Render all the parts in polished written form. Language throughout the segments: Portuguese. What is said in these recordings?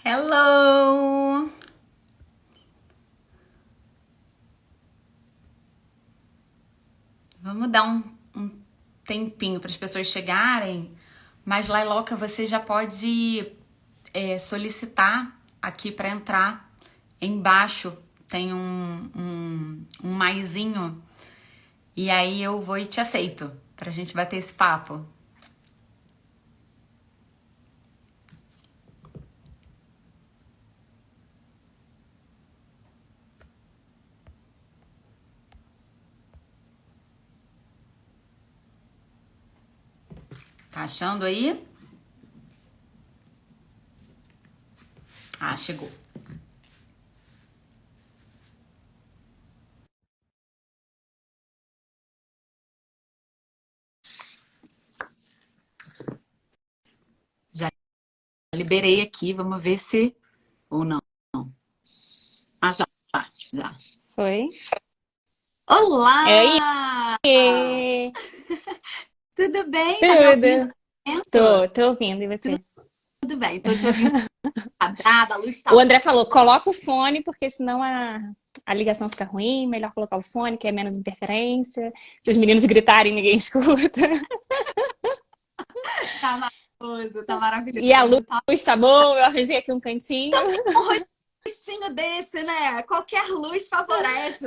Hello! Vamos dar um tempinho para as pessoas chegarem, mas Lailoca, você já pode solicitar aqui para entrar. Embaixo tem um maisinho e aí eu vou e te aceito pra gente bater esse papo. Tá achando aí? Ah, chegou. Já liberei aqui, vamos ver se... Ou não. Ah, já. Oi? Olá! Oi! Tudo bem? Tá me ouvindo? Tudo? Tô ouvindo, e você? Tudo bem, tô te ouvindo quadrada, a luz O tá... André falou, coloca o fone, porque senão a ligação fica ruim, melhor colocar o fone, que é menos interferência. Se os meninos gritarem, ninguém escuta. Tá E a maravilhoso. luz tá boa, eu arranjei aqui um cantinho. Um rostinho desse, né? Qualquer luz favorece.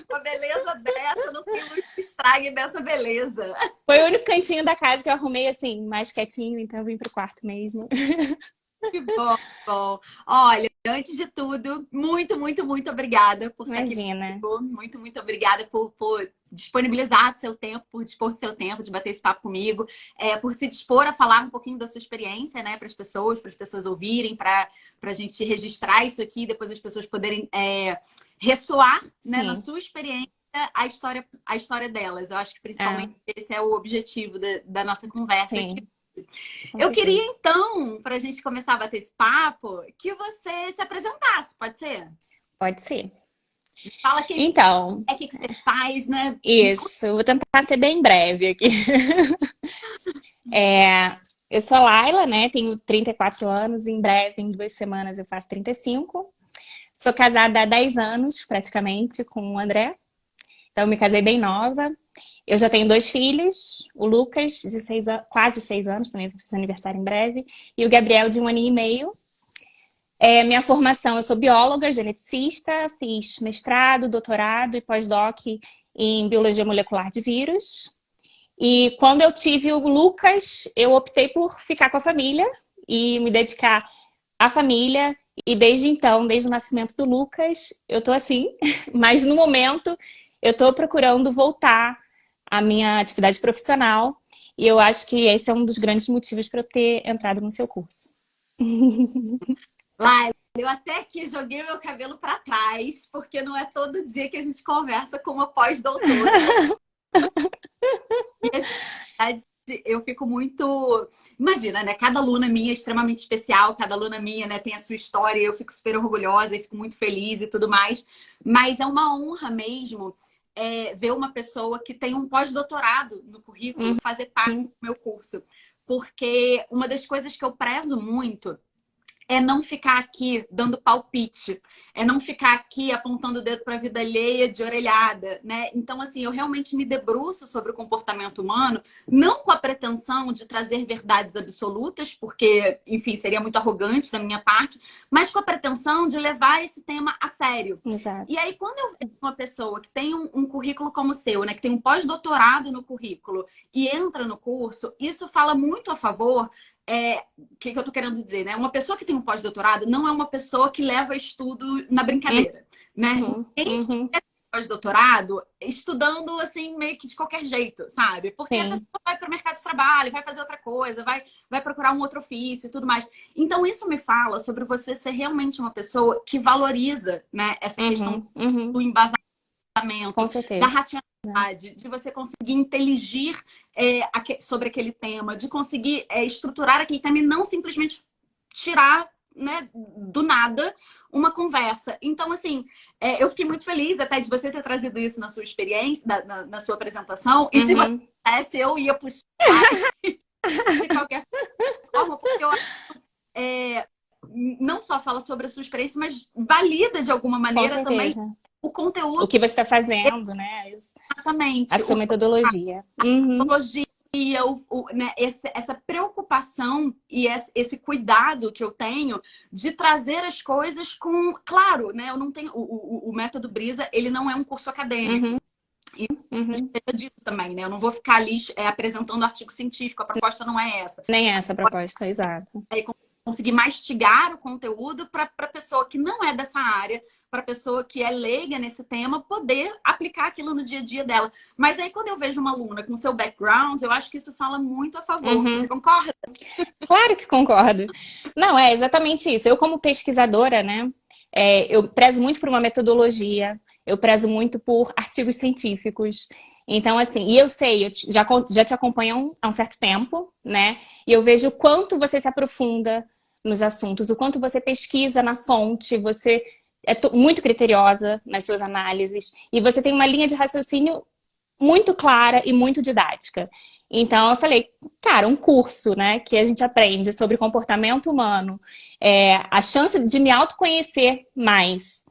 Uma beleza dessa, não tem luz que estrague dessa beleza. Foi o único cantinho da casa que eu arrumei, assim, mais quietinho, então eu vim pro quarto mesmo. Que bom, bom. Olha, antes de tudo, muito obrigada por estar aqui Imagina. comigo. Muito obrigada por disponibilizar do seu tempo, por dispor do seu tempo de bater esse papo comigo, por se dispor a falar um pouquinho da sua experiência, né, para as pessoas ouvirem, para a gente registrar isso aqui, depois as pessoas poderem ressoar, né, na Sim. sua experiência a história delas. Eu acho que Ah, principalmente esse é o objetivo da nossa conversa aqui. sim, com Eu queria, certeza. então, para a gente começar a bater esse papo, que você se apresentasse, pode ser? Pode ser. Fala quem Então, é, o que que você faz, né? isso. Vou tentar ser bem breve aqui. Eu sou a Laila, né? Tenho 34 anos. Em breve, em 2 semanas, eu faço 35. Sou casada há 10 anos, praticamente, com o André. Então, me casei bem nova. Eu já tenho 2 filhos. O Lucas, de quase 6 anos, também vai fazer aniversário em breve. E o Gabriel, de 1 ano e meio. Minha formação, eu sou bióloga, geneticista. Fiz mestrado, doutorado e pós-doc em biologia molecular de vírus. E quando eu tive o Lucas, eu optei por ficar com a família e me dedicar à família. E desde então, desde o nascimento do Lucas, eu tô assim. Mas no momento, eu tô procurando voltar à minha atividade profissional. E eu acho que esse é um dos grandes motivos para eu ter entrado no seu curso. Laila, eu até aqui joguei meu cabelo para trás, porque não é todo dia que a gente conversa com uma pós-doutora. E assim, eu fico muito... Imagina, né? Cada aluna minha é extremamente especial, cada aluna minha, né, tem a sua história, eu fico super orgulhosa e fico muito feliz e tudo mais. Mas é uma honra mesmo ver uma pessoa que tem um pós-doutorado no currículo fazer parte do meu curso. Porque uma das coisas que eu prezo muito é não ficar aqui dando palpite, é não ficar aqui apontando o dedo para a vida alheia de orelhada, né? Então, assim, eu realmente me debruço sobre o comportamento humano, não com a pretensão de trazer verdades absolutas, porque, enfim, seria muito arrogante da minha parte, mas com a pretensão de levar esse tema a sério. Exato. E aí, quando eu vejo uma pessoa que tem um currículo como o seu, né, que tem um pós-doutorado no currículo e entra no curso, isso fala muito a favor o que eu tô querendo dizer, né? Uma pessoa que tem um pós-doutorado não é uma pessoa que leva estudo na brincadeira, né? Uhum, Ninguém uhum, quer pós-doutorado estudando assim meio que de qualquer jeito, sabe? Porque a pessoa sim. vai para o mercado de trabalho, vai fazer outra coisa, vai procurar um outro ofício e tudo mais. Então isso me fala sobre você ser realmente uma pessoa que valoriza, né, essa questão Uhum, uhum, do embasamento, com da certeza. racionalidade, de você conseguir inteligir sobre aquele tema, de conseguir estruturar aquele tema e não simplesmente tirar, né, do nada uma conversa. Então, assim, eu fiquei muito feliz até de você ter trazido isso na sua experiência, na sua apresentação. E se você Uhum. quisesse, eu ia puxar de qualquer forma, porque eu não só fala sobre a sua experiência, mas valida de alguma maneira também o conteúdo. O que você está fazendo, né? Exatamente. A sua metodologia. Uhum. Né, essa preocupação e esse cuidado que eu tenho de trazer as coisas com... Claro, né? Eu não tenho... O Método Brisa, ele não é um curso acadêmico. Uhum. E disso também, né? Eu não vou ficar ali apresentando artigo científico. A proposta não é essa. Nem essa a proposta, exato. Aí conseguir mastigar o conteúdo para a pessoa que não é dessa área, para a pessoa que é leiga nesse tema, poder aplicar aquilo no dia a dia dela. Mas aí, quando eu vejo uma aluna com seu background, eu acho que isso fala muito a favor. Uhum. Você concorda? Claro que concordo. Não, é exatamente isso. Eu, como pesquisadora, né, eu prezo muito por uma metodologia, eu prezo muito por artigos científicos. Então, assim, e eu sei, já te acompanho há um certo tempo, né? E eu vejo o quanto você se aprofunda nos assuntos, o quanto você pesquisa na fonte, você é muito criteriosa nas suas análises, e você tem uma linha de raciocínio muito clara e muito didática. Então, eu falei, cara, um curso, né, que a gente aprende sobre comportamento humano, a chance de me autoconhecer mais,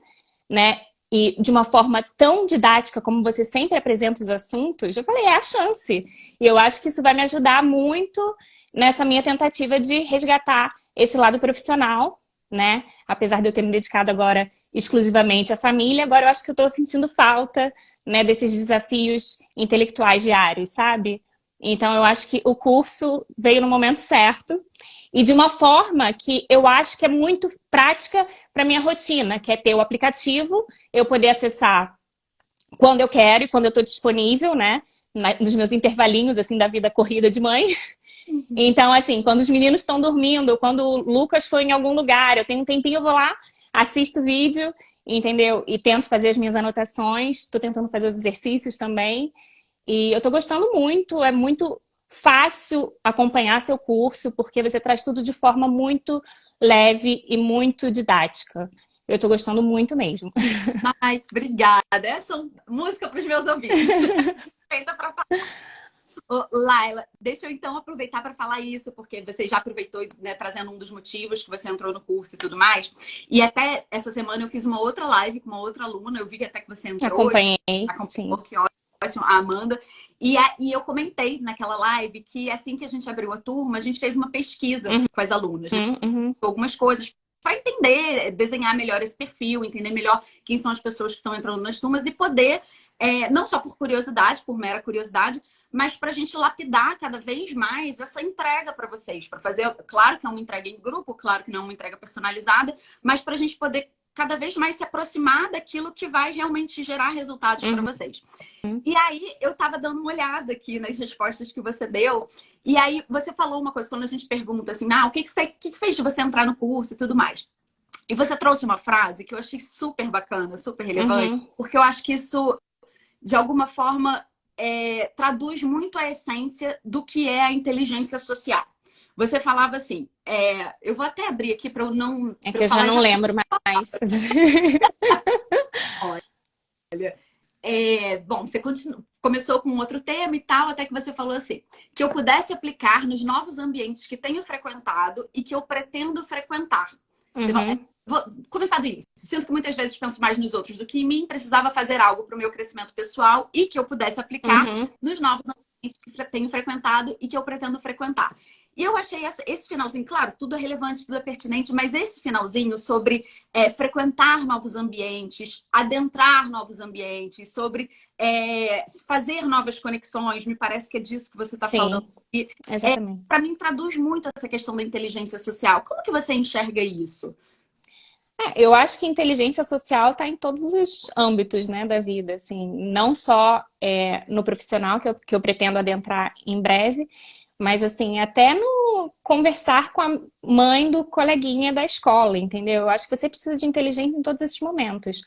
né, e de uma forma tão didática como você sempre apresenta os assuntos, eu falei, é a chance. E eu acho que isso vai me ajudar muito nessa minha tentativa de resgatar esse lado profissional, né? Apesar de eu ter me dedicado agora exclusivamente à família, agora eu acho que eu estou sentindo falta, né, desses desafios intelectuais diários, sabe? Então eu acho que o curso veio no momento certo e de uma forma que eu acho que é muito prática para minha rotina, que é ter o aplicativo, eu poder acessar quando eu quero e quando eu estou disponível, né? Nos meus intervalinhos, assim, da vida corrida de mãe. Então, assim, quando os meninos estão dormindo, quando o Lucas foi em algum lugar, eu tenho um tempinho, eu vou lá, assisto o vídeo, entendeu? E tento fazer as minhas anotações, estou tentando fazer os exercícios também. E eu estou gostando muito, é muito fácil acompanhar seu curso, porque você traz tudo de forma muito leve e muito didática. Eu estou gostando muito mesmo. Ai, obrigada. Essa é música para os meus ouvidos. Feita para falar. Ô, Laila, deixa eu então aproveitar para falar isso, porque você já aproveitou, né, trazendo um dos motivos que você entrou no curso e tudo mais. E até essa semana eu fiz uma outra live com uma outra aluna, eu vi que até que você entrou. Acompanhei, sim. Que ótimo, a Amanda. E eu comentei naquela live que assim que a gente abriu a turma, a gente fez uma pesquisa com as alunas, né? Algumas coisas para entender, desenhar melhor esse perfil, entender melhor quem são as pessoas que estão entrando nas turmas e poder, não só por curiosidade, por mera curiosidade, mas para a gente lapidar cada vez mais essa entrega para vocês. Para fazer, claro que é uma entrega em grupo, claro que não é uma entrega personalizada, mas para a gente poder cada vez mais se aproximar daquilo que vai realmente gerar resultados para vocês. E aí, eu estava dando uma olhada aqui nas respostas que você deu, e aí você falou uma coisa, quando a gente pergunta assim, o que fez de você entrar no curso e tudo mais? E você trouxe uma frase que eu achei super bacana, super relevante, porque eu acho que isso, de alguma forma, traduz muito a essência do que é a inteligência social. Você falava assim, eu vou até abrir aqui para eu não... É que eu já não lembro mais. Olha, bom, você começou com outro tema e tal, até que você falou assim, que eu pudesse aplicar nos novos ambientes que tenho frequentado e que eu pretendo frequentar. Vou começar do início. Sinto que muitas vezes penso mais nos outros do que em mim, precisava fazer algo para o meu crescimento pessoal e que eu pudesse aplicar nos novos ambientes que tenho frequentado e que eu pretendo frequentar. E eu achei esse finalzinho, claro, tudo é relevante, tudo é pertinente, mas esse finalzinho sobre frequentar novos ambientes, adentrar novos ambientes, sobre fazer novas conexões, me parece que é disso que você está falando. Exatamente. Para mim, traduz muito essa questão da inteligência social. Como que você enxerga isso? Eu acho que inteligência social está em todos os âmbitos, né, da vida, assim, não só no profissional, que eu pretendo adentrar em breve, mas assim, até no conversar com a mãe do coleguinha da escola, entendeu? Eu acho que você precisa de inteligência em todos esses momentos.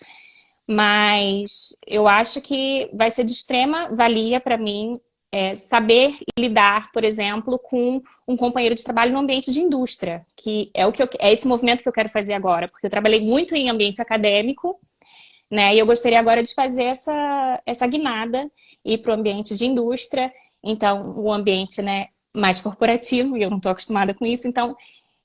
Mas eu acho que vai ser de extrema valia para mim saber lidar, por exemplo, com um companheiro de trabalho no ambiente de indústria, que é esse movimento que eu quero fazer agora, porque eu trabalhei muito em ambiente acadêmico, né? E eu gostaria agora de fazer essa guinada e ir para o ambiente de indústria, então o ambiente, né, mais corporativo, e eu não estou acostumada com isso, então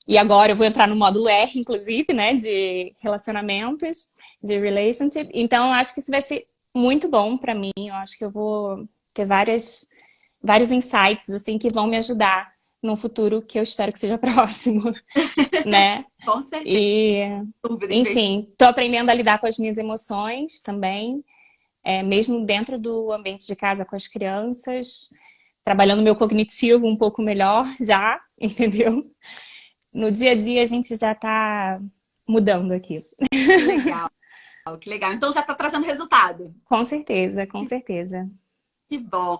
E agora eu vou entrar no módulo R, inclusive, né, de relacionamentos, de relationship. Então, eu acho que isso vai ser muito bom para mim. Eu acho que eu vou ter vários insights, assim, que vão me ajudar num futuro que eu espero que seja próximo, né? Com certeza, E, dúvida, enfim, tô aprendendo a lidar com as minhas emoções também, mesmo dentro do ambiente de casa com as crianças, trabalhando meu cognitivo um pouco melhor já, entendeu? No dia a dia a gente já tá mudando aqui. que legal, que legal. Então já está trazendo resultado. Com certeza, com certeza. Que bom.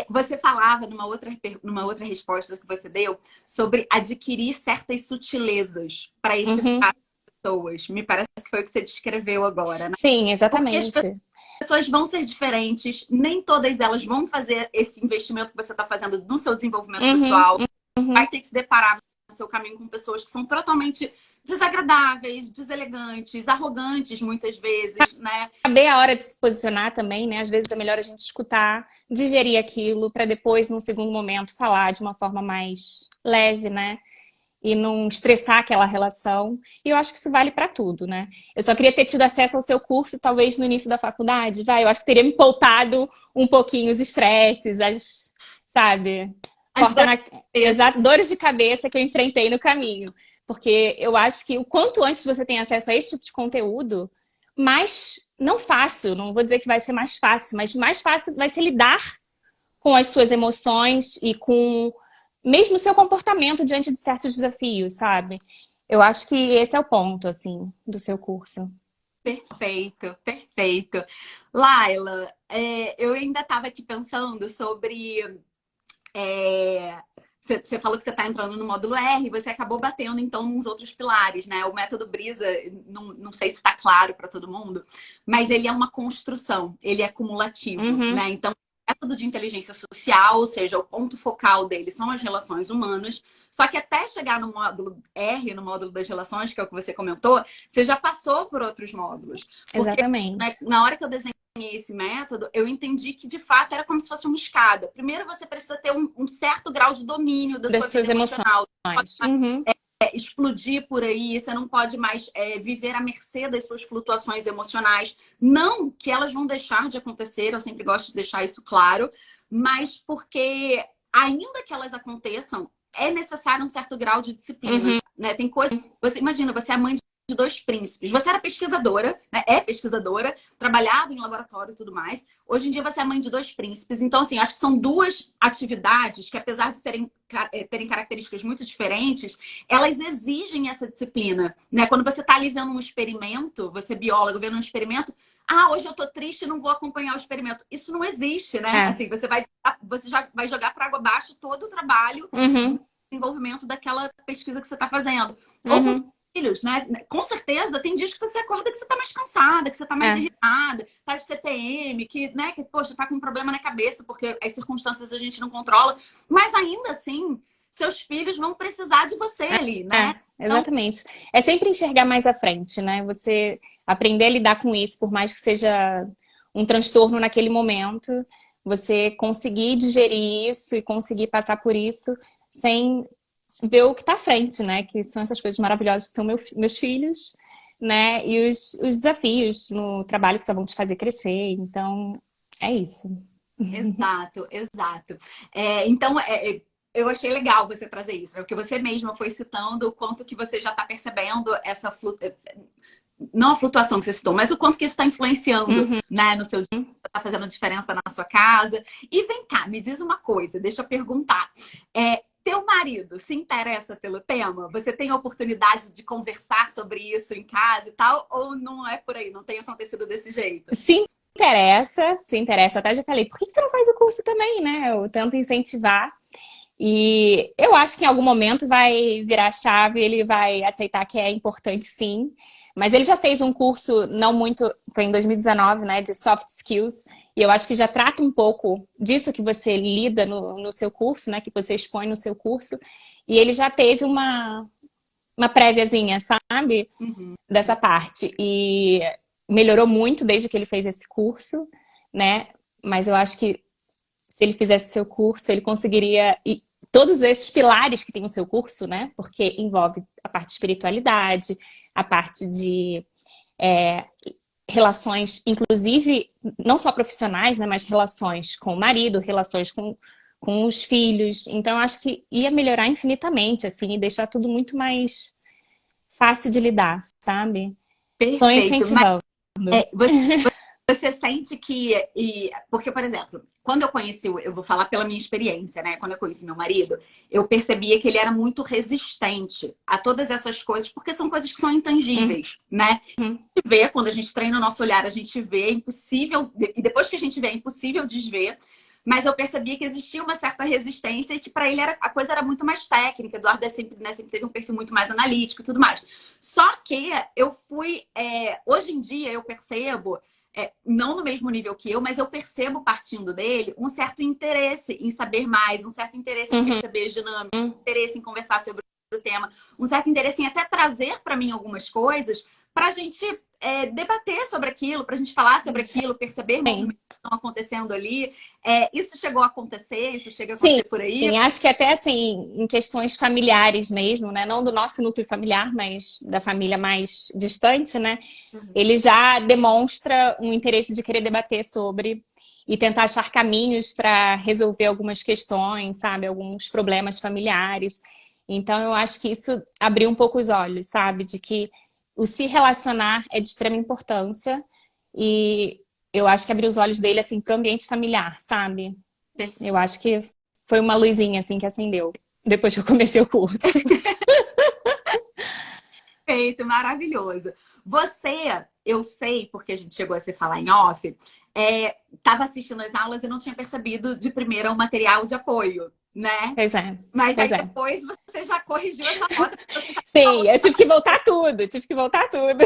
Você falava numa outra resposta que você deu sobre adquirir certas sutilezas para esse Uhum. trato de pessoas. Me parece que foi o que você descreveu agora, né? Sim, Porque as exatamente. pessoas vão ser diferentes, nem todas elas vão fazer esse investimento que você está fazendo no seu desenvolvimento Uhum, pessoal. Vai uhum. ter que se deparar no seu caminho com pessoas que são totalmente desagradáveis, deselegantes, arrogantes muitas vezes, né? Saber a hora de se posicionar também, né? Às vezes é melhor a gente escutar, digerir aquilo, para depois, num segundo momento, falar de uma forma mais leve, né? E não estressar aquela relação. E eu acho que isso vale para tudo, né? Eu só queria ter tido acesso ao seu curso, talvez no início da faculdade, eu acho que teria me poupado um pouquinho os estresses, sabe? As Corta dores na... Exato, dores de cabeça que eu enfrentei no caminho. Porque eu acho que o quanto antes você tem acesso a esse tipo de conteúdo, mais, não fácil, não vou dizer que vai ser mais fácil, mas mais fácil vai ser lidar com as suas emoções e com mesmo o seu comportamento diante de certos desafios, sabe? Eu acho que esse é o ponto, assim, do seu curso. Perfeito, perfeito. Laila, eu ainda estava aqui pensando sobre. Você falou que você está entrando no módulo R e você acabou batendo, então, nos outros pilares, né? O método Brisa, não sei se está claro para todo mundo, mas ele é uma construção, ele é cumulativo, Uhum, né? Então, o método de inteligência social, ou seja, o ponto focal dele são as relações humanas, só que até chegar no módulo R, no módulo das relações, que é o que você comentou, você já passou por outros módulos. Porque, né, exatamente. na hora que eu desenhei esse método, eu entendi que de fato era como se fosse uma escada. Primeiro você precisa ter um certo grau de domínio da sua Das vida suas emocional. emoções. Uhum, Explodir por aí, você não pode mais viver à mercê das suas flutuações emocionais. Não que elas vão deixar de acontecer, eu sempre gosto de deixar isso claro, mas porque ainda que elas aconteçam, é necessário um certo grau de disciplina, uhum, né? Tem coisa. Você imagina, você é mãe de dois príncipes. Você era pesquisadora, né? É pesquisadora, trabalhava em laboratório e tudo mais. Hoje em dia você é mãe de dois príncipes. Então, assim, acho que são duas atividades que, apesar de terem características muito diferentes, elas exigem essa disciplina, né? Quando você está ali vendo um experimento, você é biólogo vendo um experimento, hoje eu tô triste e não vou acompanhar o experimento. Isso não existe, né? é. Assim, você já vai jogar para água abaixo todo o trabalho de Uhum, desenvolvimento daquela pesquisa que você está fazendo. Ou com uhum, filhos, né? Com certeza, tem dias que você acorda que você tá mais cansada, que você tá mais é. irritada, tá de TPM, que poxa, tá com um problema na cabeça, porque as circunstâncias a gente não controla. Mas ainda assim, seus filhos vão precisar de você ali, né? Então, Exatamente. É sempre enxergar mais à frente, né? Você aprender a lidar com isso, por mais que seja um transtorno naquele momento, você conseguir digerir isso e conseguir passar por isso sem ver o que está à frente, né? Que são essas coisas maravilhosas que são meus filhos, né? E os desafios no trabalho que só vão te fazer crescer. Então, é isso. exato, exato. Então, eu achei legal você trazer isso, né? Porque você mesma foi citando o quanto que você já está percebendo não a flutuação que você citou, mas o quanto que isso está influenciando, Uhum. né, no seu dia, está fazendo diferença na sua casa. E vem cá, me diz uma coisa, deixa eu perguntar. Teu marido se interessa pelo tema? Você tem a oportunidade de conversar sobre isso em casa e tal? Ou não é por aí? Não tem acontecido desse jeito? Se interessa, se interessa. Eu até já falei, por que você não faz o curso também, né? Eu tento incentivar. E eu acho que em algum momento vai virar a chave, ele vai aceitar que é importante sim. Mas ele já fez um curso, não muito, foi em 2019, né, de soft skills. E eu acho que já trata um pouco disso que você lida no seu curso, né, que você expõe no seu curso. E ele já teve uma préviazinha, sabe? Uhum. Dessa parte. E melhorou muito desde que ele fez esse curso, né? Mas eu acho que se ele fizesse seu curso, ele conseguiria todos esses pilares que tem o seu curso, né? Porque envolve a parte de espiritualidade, a parte de relações, inclusive, não só profissionais, né? Mas relações com o marido, relações com os filhos. Então, eu acho que ia melhorar infinitamente, assim, e deixar tudo muito mais fácil de lidar, sabe? Tô Perfeito. Mas incentivando. você sente que... porque, por exemplo, quando eu conheci... Eu vou falar pela minha experiência, né? Quando eu conheci meu marido, eu percebia que ele era muito resistente a todas essas coisas, porque são coisas que são intangíveis, né? Uhum. A gente vê, quando a gente treina o nosso olhar, a gente vê, é impossível... E depois que a gente vê, é impossível desver. Mas eu percebia que existia uma certa resistência e que para ele a coisa era muito mais técnica. Eduardo sempre, né, sempre teve um perfil muito mais analítico e tudo mais. Só que eu fui... hoje em dia eu percebo, não no mesmo nível que eu, mas eu percebo partindo dele um certo interesse em saber mais, um certo interesse em perceber as dinâmicas, um interesse em conversar sobre o tema, um certo interesse em até trazer para mim algumas coisas para a gente debater sobre aquilo, para a gente falar sobre aquilo, perceber movimentos que estão acontecendo ali. Isso chegou a acontecer? Isso chega a acontecer por aí? Sim, acho que até assim, em questões familiares mesmo, né? Não do nosso núcleo familiar, mas da família mais distante, né? Ele já demonstra um interesse de querer debater sobre e tentar achar caminhos para resolver algumas questões, sabe? Alguns problemas familiares. Então, eu acho que isso abriu um pouco os olhos, sabe? De que o se relacionar é de extrema importância e eu acho que abriu os olhos dele, assim, para o ambiente familiar, sabe? Perfeito. Eu acho que foi uma luzinha, assim, que acendeu depois que eu comecei o curso. Perfeito, maravilhoso. Você, eu sei, porque a gente chegou a se falar em off, estava assistindo as aulas e não tinha percebido de primeira o material de apoio, né? Pois é. Mas Pois aí é. depois você já corrigiu essa nota. Sim, eu tive que voltar tudo, tive que voltar tudo.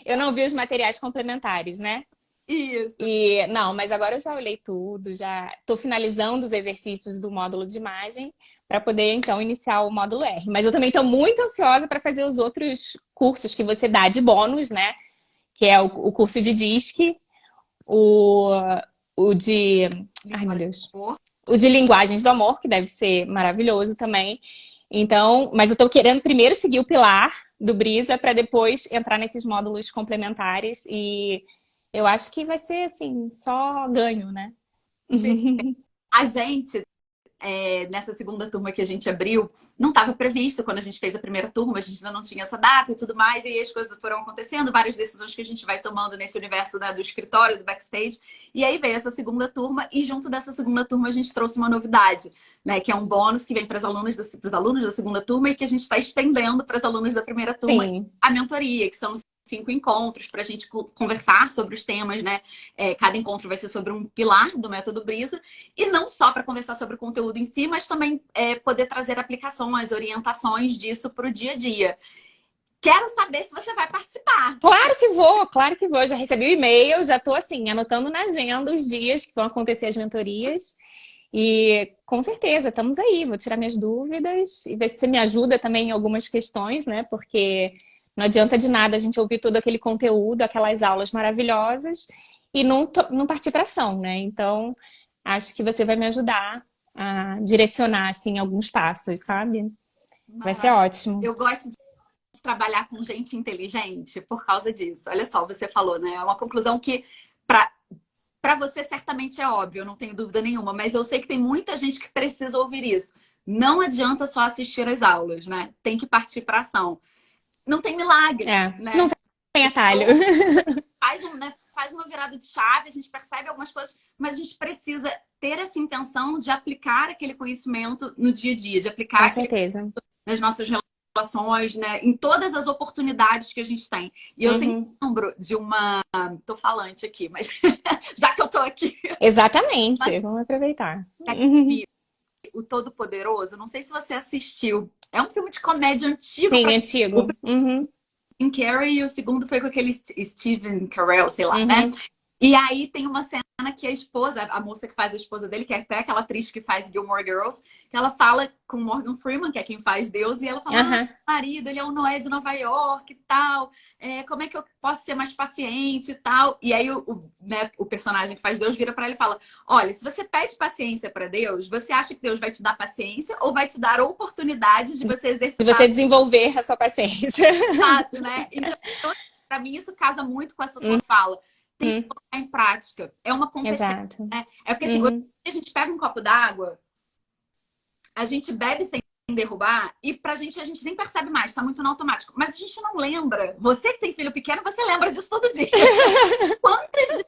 Eu não vi os materiais complementares, né? Isso. E não, mas agora eu já olhei tudo, já estou finalizando os exercícios do módulo de imagem para poder então iniciar o módulo R. Mas eu também estou muito ansiosa para fazer os outros cursos que você dá de bônus, né? Que é o curso de DISC, o de... Ai, meu Deus. O de linguagens do amor, que deve ser maravilhoso também. Então, mas eu tô querendo primeiro seguir o pilar do Brisa para depois entrar nesses módulos complementares e eu acho que vai ser, assim, só ganho, né? A gente, nessa segunda turma que a gente abriu, não estava previsto quando a gente fez a primeira turma, a gente ainda não tinha essa data e tudo mais, e aí as coisas foram acontecendo, várias decisões que a gente vai tomando nesse universo, né, do escritório, do backstage, e aí veio essa segunda turma, e junto dessa segunda turma a gente trouxe uma novidade, né, que é um bônus que vem para os alunos da segunda turma e que a gente está estendendo para os alunos da primeira turma, Sim. a mentoria, que são 5 encontros para a gente conversar sobre os temas, né? Cada encontro vai ser sobre um pilar do método Brisa. E não só para conversar sobre o conteúdo em si, mas também poder trazer aplicações, orientações disso para o dia a dia. Quero saber se você vai participar. Claro que vou, claro que vou. Já recebi o e-mail, já estou assim, anotando na agenda os dias que vão acontecer as mentorias. E com certeza, estamos aí. Vou tirar minhas dúvidas e ver se você me ajuda também em algumas questões, né? Porque não adianta de nada a gente ouvir todo aquele conteúdo, aquelas aulas maravilhosas e não partir para ação, né? Então, acho que você vai me ajudar a direcionar, assim, alguns passos, sabe? Vai ser ótimo. Eu gosto de trabalhar com gente inteligente por causa disso. Olha só, você falou, né? É uma conclusão que, para você, certamente é óbvio, eu não tenho dúvida nenhuma, mas eu sei que tem muita gente que precisa ouvir isso. Não adianta só assistir as aulas, né? Tem que partir para ação. Não tem milagre, né? Não tem atalho. Faz uma virada de chave, a gente percebe algumas coisas, mas a gente precisa ter essa intenção de aplicar aquele conhecimento no dia a dia, de aplicar Com certeza. nas nossas relações, né? Em todas as oportunidades que a gente tem. E eu sempre lembro de uma... Tô falante aqui, mas já que eu tô aqui... Exatamente, vamos aproveitar. O Todo-Poderoso, não sei se você assistiu. É um filme de comédia antigo. Sim, antigo. Jim Carrey e o segundo foi com aquele Steven Carell, sei lá, né? E aí tem uma cena que a esposa, a moça que faz a esposa dele, que é até aquela atriz que faz Gilmore Girls, que ela fala com Morgan Freeman, que é quem faz Deus, e ela fala, Aham. marido, ele é o Noé de Nova York e tal, como é que eu posso ser mais paciente e tal? E aí né, o personagem que faz Deus vira pra ele e fala, olha, se você pede paciência pra Deus, você acha que Deus vai te dar paciência ou vai te dar oportunidades de você Se exercitar você desenvolver a sua paciência. o né? Então, pra mim, isso casa muito com essa tua fala. Tem que Hum, colocar em prática. É uma competência, exato. né? É porque assim, hoje Uhum. a gente pega um copo d'água, a gente bebe sem derrubar e pra gente a gente nem percebe mais, tá muito no automático. Mas a gente não lembra. Você que tem filho pequeno, você lembra disso todo dia. Quantas vezes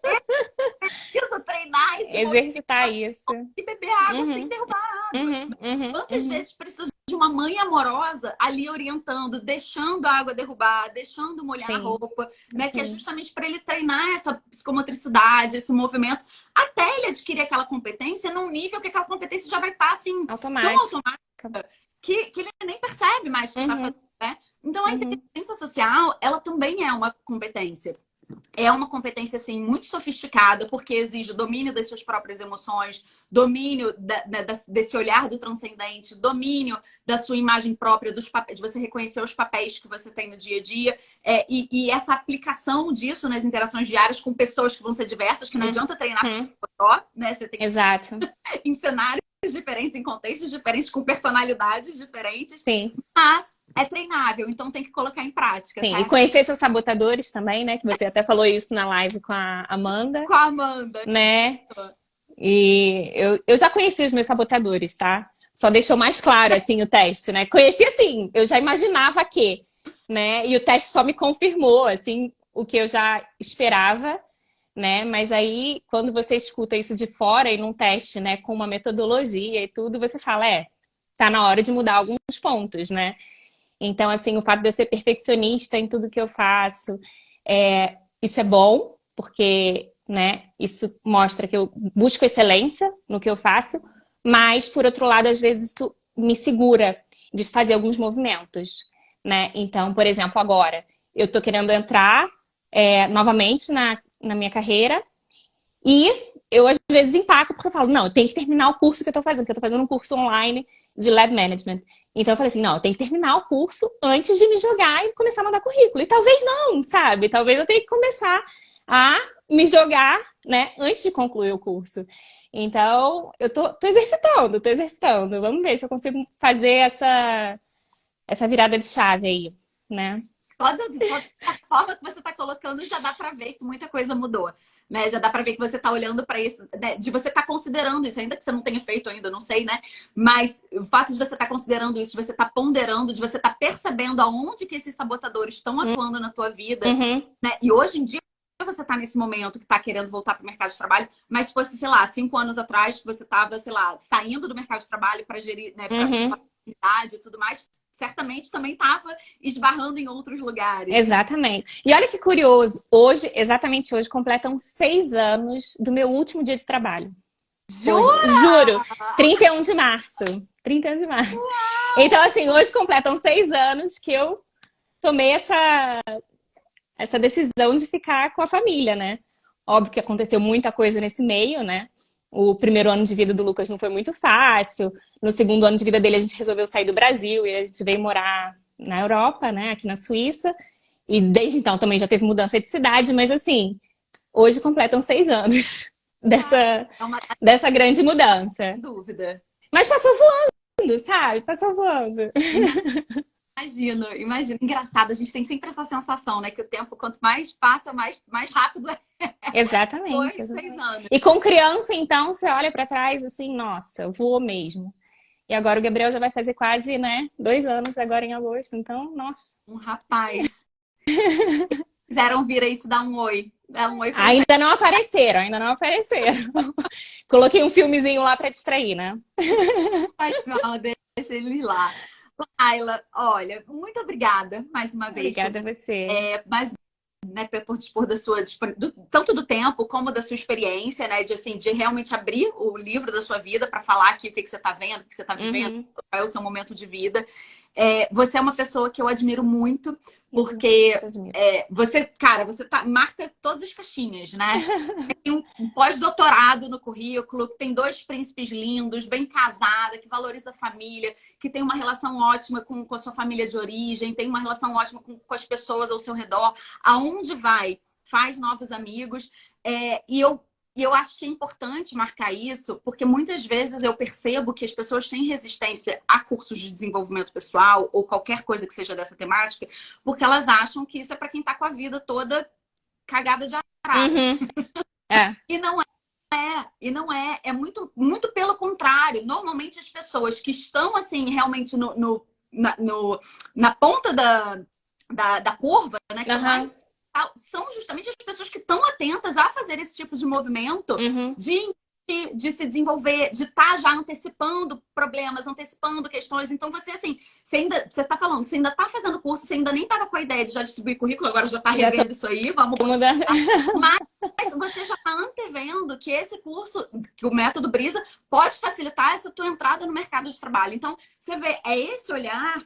precisa treinar esse movimento Exercitar isso. e beber água sem Uhum. derrubar? Uhum. Uhum. Quantas Uhum. vezes precisa de uma mãe amorosa ali orientando, deixando a água derrubar, deixando molhar a Sim, roupa, né? Que é sim. justamente para ele treinar essa psicomotricidade, esse movimento, até ele adquirir aquela competência num nível que aquela competência já vai estar assim, tão Automático. automática que ele nem percebe mais que está Uhum. fazendo, né? Então a Uhum. inteligência social, ela também é uma competência. É uma competência, assim, muito sofisticada, porque exige domínio das suas próprias emoções, domínio desse olhar do transcendente, domínio da sua imagem própria, dos papéis, de você reconhecer os papéis que você tem no dia a dia, e essa aplicação disso nas interações diárias com pessoas que vão ser diversas, que não adianta treinar Uhum. só, né? Você tem que Exato. em cenários diferentes, em contextos diferentes, com personalidades diferentes, Sim. mas é treinável, então tem que colocar em prática, Sim. E tá? conhecer seus sabotadores também, né? Que você até falou isso na live com a Amanda, Com a Amanda. né? E eu já conheci os meus sabotadores, tá? Só deixou mais claro, assim, o teste, né? Conheci, assim, eu já imaginava que, né? E o teste só me confirmou, assim, o que eu já esperava, né? Mas aí, quando você escuta isso de fora e num teste, né? Com uma metodologia e tudo, você fala, tá na hora de mudar alguns pontos, né? Então, assim, o fato de eu ser perfeccionista em tudo que eu faço, isso é bom, porque, né, isso mostra que eu busco excelência no que eu faço, mas, por outro lado, às vezes isso me segura de fazer alguns movimentos, né? Então, por exemplo, agora, eu tô querendo entrar novamente na minha carreira e eu, às vezes, empaco porque eu falo, não, eu tenho que terminar o curso que eu tô fazendo, porque eu tô fazendo um curso online de Lab Management. Então eu falei assim, não, eu tenho que terminar o curso antes de me jogar e começar a mandar currículo. E talvez não, sabe? Talvez eu tenha que começar a me jogar, né, antes de concluir o curso. Então, eu tô exercitando, tô exercitando. Vamos ver se eu consigo fazer essa virada de chave aí, né? Só a forma que você está colocando já dá para ver que muita coisa mudou, né? Já dá para ver que você está olhando para isso, né? De você estar considerando isso, ainda que você não tenha feito ainda, não sei, né? Mas o fato de você estar considerando isso, de você estar ponderando, de você estar percebendo aonde que esses sabotadores estão atuando na tua vida, Uhum, né? E hoje em dia você está nesse momento que está querendo voltar para o mercado de trabalho, mas se fosse, sei lá, 5 anos atrás que você estava, sei lá, saindo do mercado de trabalho para gerir, né, para uhum. idade e tudo mais, certamente também estava esbarrando em outros lugares. Exatamente. E olha que curioso, hoje, exatamente hoje, completam 6 anos do meu último dia de trabalho. Hoje, Jura? juro, 31 de março. 31 de março. Então, assim, hoje completam 6 anos que eu tomei essa decisão de ficar com a família, né? Óbvio que aconteceu muita coisa nesse meio, né? O primeiro ano de vida do Lucas não foi muito fácil. No segundo ano de vida dele, a gente resolveu sair do Brasil e a gente veio morar na Europa, né? Aqui na Suíça. E desde então também já teve mudança de cidade, mas assim, hoje completam 6 anos É uma dessa grande mudança. dúvida. Mas passou voando, sabe? Passou voando. Imagino, imagino. Engraçado, a gente tem sempre essa sensação, né? Que o tempo, quanto mais passa, mais rápido é. Foi Exatamente, 6 anos. E com criança, então, você olha pra trás assim, nossa, voou mesmo. E agora o Gabriel já vai fazer quase, né, 2 anos agora em agosto. Então, nossa. Um rapaz. Quiseram vir aí te dar um oi. Dar um oi pra gente. Ainda não apareceram, ainda não apareceram. Coloquei um filmezinho lá pra distrair, né? Vai, fala, deixa eles lá. Laila, olha, muito obrigada mais uma vez. Obrigada a você. Mais né, por dispor da sua, tanto do tempo como da sua experiência, né, de assim, de realmente abrir o livro da sua vida para falar aqui o que você está vendo, o que você está vivendo, Uhum. qual é o seu momento de vida. Você é uma pessoa que eu admiro muito, porque você marca todas as caixinhas, né? Tem um pós-doutorado no currículo, tem 2 príncipes lindos, bem casada, que valoriza a família, que tem uma relação ótima com a sua família de origem, tem uma relação ótima com as pessoas ao seu redor. Aonde vai, faz novos amigos. E eu acho que é importante marcar isso, porque muitas vezes eu percebo que as pessoas têm resistência a cursos de desenvolvimento pessoal ou qualquer coisa que seja dessa temática, porque elas acham que isso é para quem está com a vida toda cagada de arara. Uhum. E não é, é muito, muito pelo contrário. Normalmente as pessoas que estão assim realmente na ponta da curva, né? Que mais são justamente as pessoas que estão atentas a fazer esse tipo de movimento de se desenvolver, de estar já antecipando problemas, antecipando questões. Então, você, assim, você tá falando que você ainda tá fazendo curso, você ainda nem tava com a ideia de já distribuir currículo, agora já tá revendo isso aí, vamos mudar. Mas você já tá antevendo que esse curso, que o método Brisa, pode facilitar essa tua entrada no mercado de trabalho. Então, você vê, é esse olhar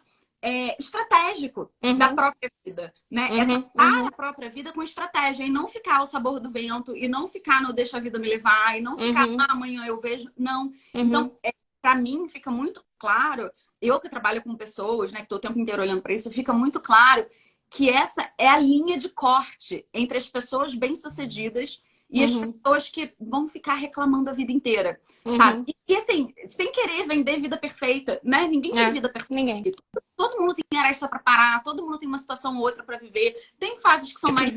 estratégico da própria vida, né? É tratar a própria vida com estratégia e não ficar ao sabor do vento e não ficar no deixa a vida me levar e não ficar amanhã eu vejo, não. Então, para mim fica muito claro, eu que trabalho com pessoas, né, que tô o tempo inteiro olhando para isso, fica muito claro que essa é a linha de corte entre as pessoas bem-sucedidas e as pessoas que vão ficar reclamando a vida inteira, sabe? E assim, sem querer vender vida perfeita, né? Ninguém tem vida perfeita. Ninguém. Todo mundo tem aresta para parar, todo mundo tem uma situação ou outra para viver. Tem fases que são mais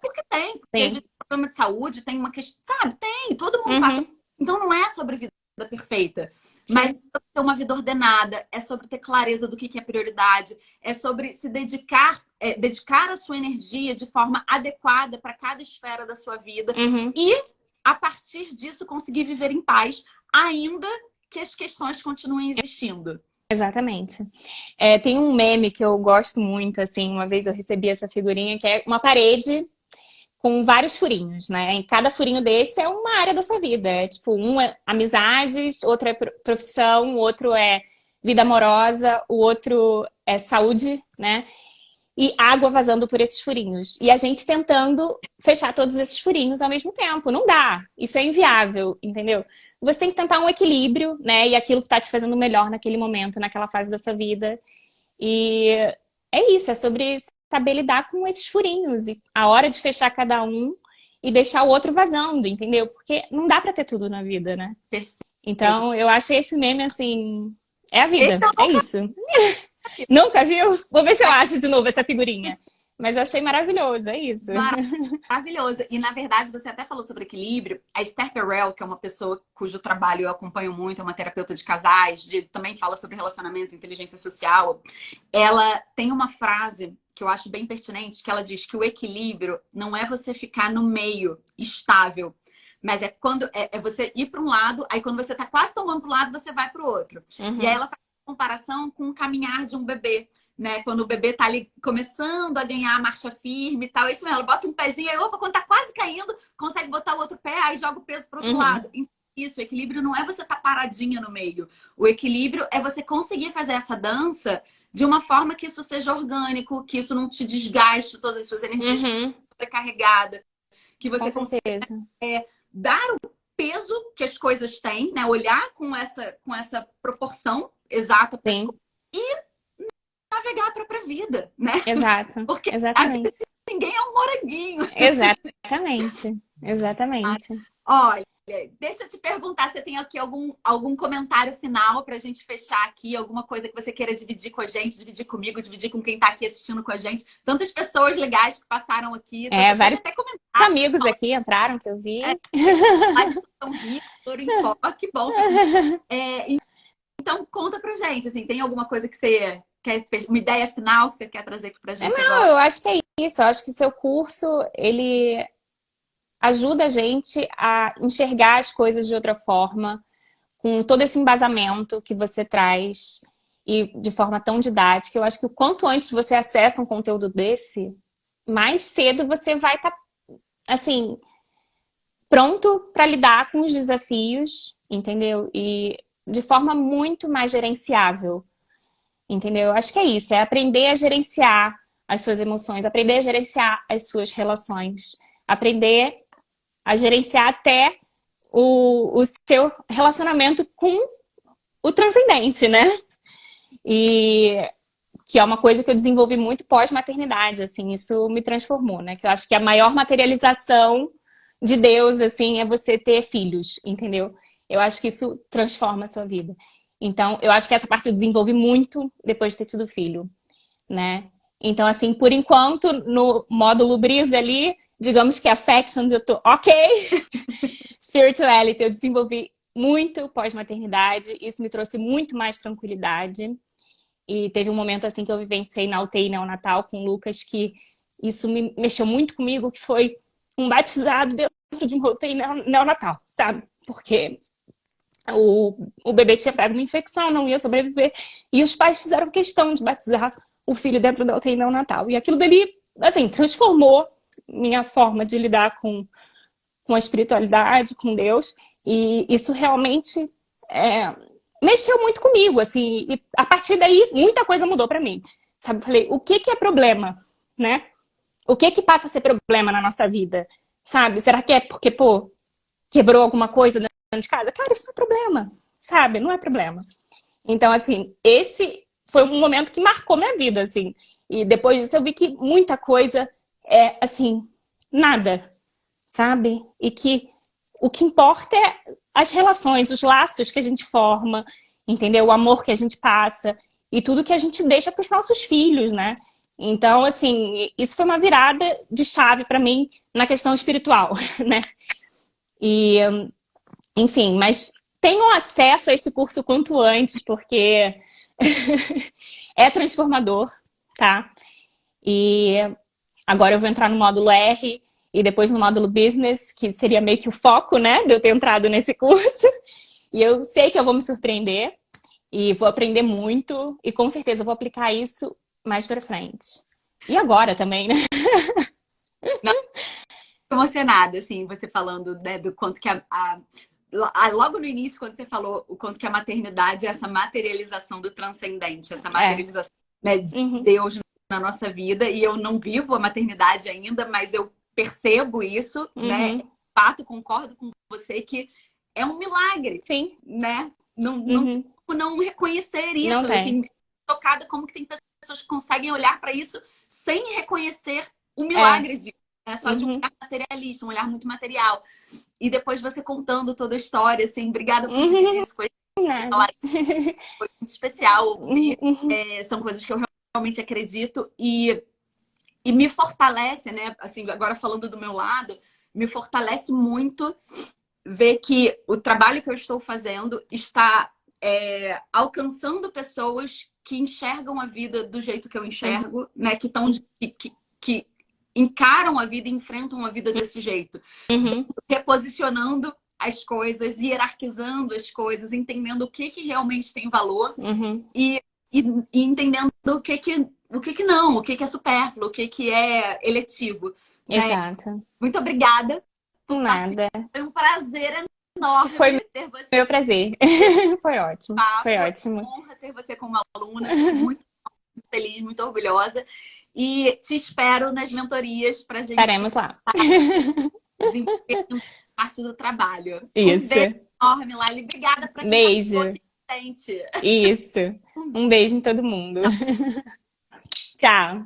porque tem. Tem problema de saúde, tem uma questão, sabe? Tem, todo mundo passa. Então não é sobre vida perfeita. Mas é sobre ter uma vida ordenada, é sobre ter clareza do que é prioridade, é sobre se dedicar, dedicar a sua energia de forma adequada para cada esfera da sua vida e, a partir disso, conseguir viver em paz, ainda que as questões continuem existindo. Exatamente. Tem um meme que eu gosto muito, assim, uma vez eu recebi essa figurinha, que é uma parede com vários furinhos, né? Em cada furinho desse é uma área da sua vida. Tipo, um é amizades, outro é profissão, o outro é vida amorosa, o outro é saúde, né? E água vazando por esses furinhos. E a gente tentando fechar todos esses furinhos ao mesmo tempo. Não dá. Isso é inviável, entendeu? Você tem que tentar um equilíbrio, né? E aquilo que tá te fazendo melhor naquele momento, naquela fase da sua vida. E é isso, é sobre saber lidar com esses furinhos e a hora de fechar cada um e deixar o outro vazando, entendeu? Porque não dá pra ter tudo na vida, né? Então, eu achei esse meme, assim, é a vida, é isso. Nunca viu? Vou ver se eu acho de novo essa figurinha. Mas eu achei maravilhoso, é isso. Maravilhoso. E, na verdade, você até falou sobre equilíbrio. A Esther Perel, que é uma pessoa cujo trabalho eu acompanho muito, é uma terapeuta de casais, também fala sobre relacionamentos, inteligência social. Ela tem uma frase que eu acho bem pertinente, que ela diz que o equilíbrio não é você ficar no meio, estável, mas é quando é você ir para um lado, aí quando você está quase tombando para um lado, você vai para o outro. E aí ela faz uma comparação com o caminhar de um bebê. Né? Quando o bebê tá ali começando a ganhar a marcha firme e tal, é isso mesmo, ela bota um pezinho, aí opa, quando tá quase caindo, consegue botar o outro pé, aí joga o peso pro outro lado. Isso, o equilíbrio não é você tá paradinha no meio. O equilíbrio é você conseguir fazer essa dança de uma forma que isso seja orgânico, que isso não te desgaste todas as suas energias sobrecarregada, que você consiga dar o peso que as coisas têm, né? Olhar com essa proporção exata e navegar a própria vida, né? Exato. Porque exatamente. Ninguém é um moranguinho. Exatamente. Olha, deixa eu te perguntar, você tem aqui algum comentário final pra gente fechar aqui? Alguma coisa que você queira dividir com a gente, dividir comigo, dividir com quem tá aqui assistindo com a gente? Tantas pessoas legais que passaram aqui. Vários até amigos aqui entraram, que eu vi. São ricos, ouro em pó, que bom. Então, conta pra gente, assim, tem alguma coisa que você quer, uma ideia final que você quer trazer aqui pra gente agora? Eu acho que é isso. Eu acho que seu curso, ele ajuda a gente a enxergar as coisas de outra forma, com todo esse embasamento que você traz e de forma tão didática. Eu acho que o quanto antes você acessa um conteúdo desse, mais cedo você vai estar, assim, pronto para lidar com os desafios, entendeu? E de forma muito mais gerenciável. entendeu? Acho que é isso, é aprender a gerenciar as suas emoções, aprender a gerenciar as suas relações, aprender a gerenciar até o seu relacionamento com o transcendente, né? E que é uma coisa que eu desenvolvi muito pós-maternidade, assim, isso me transformou, né? Que eu acho que a maior materialização de Deus, assim, é você ter filhos, entendeu? Eu acho que isso transforma a sua vida. Então, eu acho que essa parte eu desenvolvi muito depois de ter tido filho, né? Então, assim, por enquanto, no módulo Brisa ali, digamos que Affections eu tô ok. Spirituality eu desenvolvi muito pós-maternidade, isso me trouxe muito mais tranquilidade. E teve um momento assim que eu vivenciei na UTI neonatal com o Lucas que isso me mexeu muito comigo, que foi um batizado dentro de uma UTI neonatal, sabe? Porque o bebê tinha pego uma infecção, não ia sobreviver. E os pais fizeram questão de batizar o filho dentro da UTI neonatal. E aquilo dali, assim, transformou minha forma de lidar com a espiritualidade, com Deus. E isso realmente mexeu muito comigo, assim. E a partir daí, muita coisa mudou pra mim. Sabe? Falei, o que que é problema, né? O que que passa a ser problema na nossa vida? Sabe? Será que é porque, pô, quebrou alguma coisa dentro de casa? Cara, isso não é problema, sabe? Não é problema. Então, assim, esse foi um momento que marcou minha vida, assim. E depois disso eu vi que muita coisa é, assim, nada, sabe? E que o que importa é as relações, os laços que a gente forma, entendeu? O amor que a gente passa e tudo que a gente deixa para os nossos filhos, né? Então, assim, isso foi uma virada de chave para mim na questão espiritual, né? E, enfim, mas tenham acesso a esse curso quanto antes, porque é transformador, tá? E agora eu vou entrar no módulo R e depois no módulo Business, que seria meio que o foco, né, de eu ter entrado nesse curso. E eu sei que eu vou me surpreender e vou aprender muito e com certeza eu vou aplicar isso mais pra frente. E agora também, né? Não, tô emocionada, assim, você falando, né, do quanto que logo no início, quando você falou o quanto que a maternidade é essa materialização do transcendente, essa materialização, né, de Deus na nossa vida. E eu não vivo a maternidade ainda, mas eu percebo isso, né? De fato, concordo com você que é um milagre, Sim. né? Não reconhecer isso. Não tem. Assim, tocada como que tem pessoas que conseguem olhar para isso sem reconhecer o milagre disso. Né? Só de um olhar materialista, um olhar muito material. E depois você contando toda a história, assim, obrigada por dividir isso com a gente. Falar isso foi muito especial. São coisas que eu realmente acredito e me fortalece, né? Assim, agora falando do meu lado, me fortalece muito ver que o trabalho que eu estou fazendo está alcançando pessoas que enxergam a vida do jeito que eu enxergo, né? Que encaram a vida e enfrentam a vida desse jeito. Reposicionando as coisas, hierarquizando as coisas, entendendo o que realmente tem valor e entendendo o que não, o que é supérfluo, o que é eletivo. Né? Exato. Muito obrigada. Nada. Foi um prazer enorme ter você. Foi meu prazer. Foi ótimo. Foi ótimo. Uma honra ter você como aluna. Muito feliz, muito orgulhosa. E te espero nas mentorias pra gente. Estaremos lá. Desenvolver parte do trabalho. Isso. Um beijo enorme, Laila. Obrigada por beijo. Isso. Um beijo em todo mundo. Tchau.